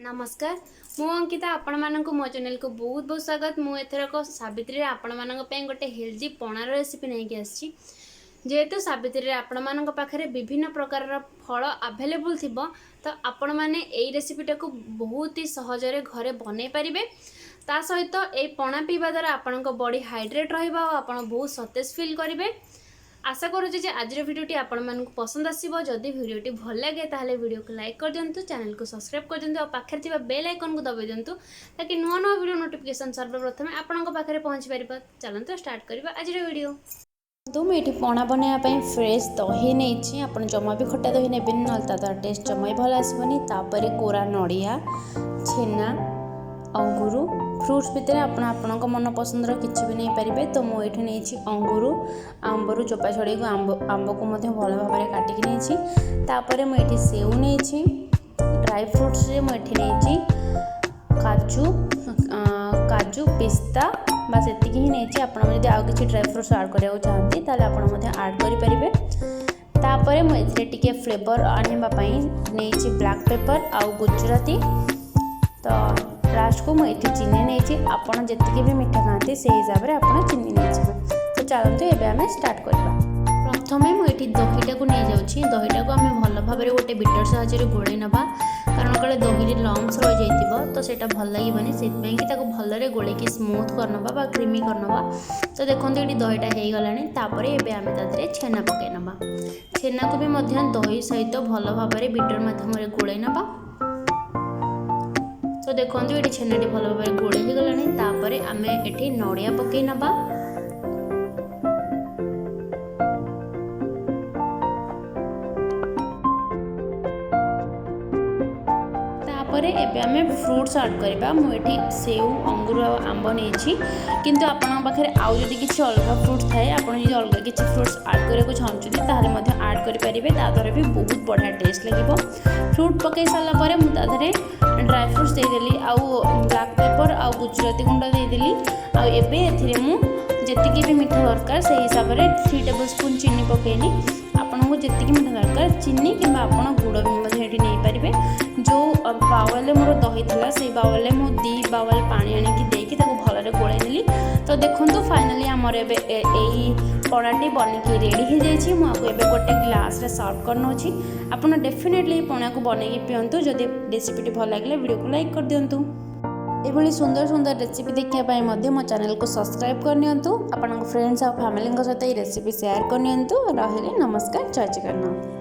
नमस्कार मु अंकिता आपण मानक मो चैनल को बहुत बहुत स्वागत। मु एथरक सावित्री आपण मानक पे गोटे हेल्दी पणार रेसिपी नहीं के आछि। जेहेतु सावित्री आपण मानक पाखरे विभिन्न प्रकार फल अवेलेबल थिबो तो आपण माने एई रेसिपीटा को बहुत ही सहजरे घरे बनै परिबे। ता सहित ए पणा पीवा द्वारा आपणक बॉडी हाइड्रेट रहइबा और आपण बहुत सतेज फील करिवे। आशा करुचे जे आज भिडियोटी आपण मानक पसंद आसीबो। जदि भिडियोटी भल लगे ताहले वीडियो को लाइक कर दियंतु, चैनल को सब्सक्राइब कर दियंतु और पाखरे थिबा बेल आइकन को दबाइ दियंतु ताकि नुआ नुआ वीडियो नोटिफिकेशन सर्वप्रथम आपणक पाखरे पहुंच परिबा। चलंतु स्टार्ट करबा आज वीडियो। तो मैं ये पणा बनाया फ्रेश दही नहीं आपन जमा भी खट्टा दही ने ना तार टेस्ट जमा भल आसबनी। तापर कोरा नड़िया छेना अंगूर फ्रुट्स भितर आपण मन पसंदर किसी भी नहीं पारे। तो मुझे नहीं अंगूर आंबर चोपा छड़े आंब को भल भाव में काटिक नहीं। मुझे सेव नहीं ड्राई फ्रुट्स मुझे नहीं काजू काजू पिस्ता बस एति ही नहीं। आपड़ी आउ कि ड्राई फ्रुट्स आड करा चाहती आड करेंगे। तापर मुझे टे फ्लेवर आनापी नहीं ब्लैक पेपर आउ गुजराती। तो लास्ट को मुझे चीनी नहीं आपड़ जी भी मीठा खाती से हिसाब से आप चीनी नहीं। तो चलते ये आम स्टार्ट करवा। प्रथम मुझे दहीटा को नहीं जाऊँगी। दहीटा को आम भल भाव में गोटे बिटर साहाଯ୍य गोले नवा कारण कले दही लम्स रही जाइए तो सेटा भल लगे से भल गोल स्मूथ करनवा क्रीमी करनवा। तो देखो ये दहीटा हो गलापर ये आम तादेह छेना पकई नवा। छेना को भी दही सहित भल भाव में बिटर मध्यम गोले नवा। तो देखो ये छेनाटी भल भाव में गोले गलापर आम ये नड़िया पकई नवा। एबे आमे फ्रूट्स ऐड करबा। मुझे सेव अंगूर आंब नहीं किंतु आपण पाखे आउ जदि किसी अलग फ्रूट्स थाए आपड़ जो अलग किसी फ्रूट्स ऐड करने को चाहते ताहले ऐड करेंगे। ताद्वारा भी बहुत बढ़िया टेस्ट लगे। फ्रूट पकई सारापर मुझे ड्राई फ्रूट्स देदेली आउ ब्लैक पेपर आउ गुजराती गुंड देदेली। आती भी मीठा दरकार से हिसाब से 3 टेबल स्पून चीनी पकईनी। आपको जी मीठा दरकार चीनी कि गुड़ भी नहीं पारे। जो बावल मोर दही था से बावल मु 2 बावल पानी आनिकी भल गोल नेली। तो देखो फाइनाली आमर यही पणाटी बनिकी रेडी हो जाए। मुझे गोटे ग्लास रे सर्व करना। आप डेफिनेटली पणा को बनई पिंतु। जदि रेसिपीटी भल लगे वीडियो को लाइक कर दिंतु। ये सुंदर सुंदर रेसिपी देखापी मो चैनल को सब्सक्राइब करनी। आपण फ्रेंड्स और फैमिली सहित ये रेसिपी शेयर करनी। रही नमस्कार, जय जगन्नाथ।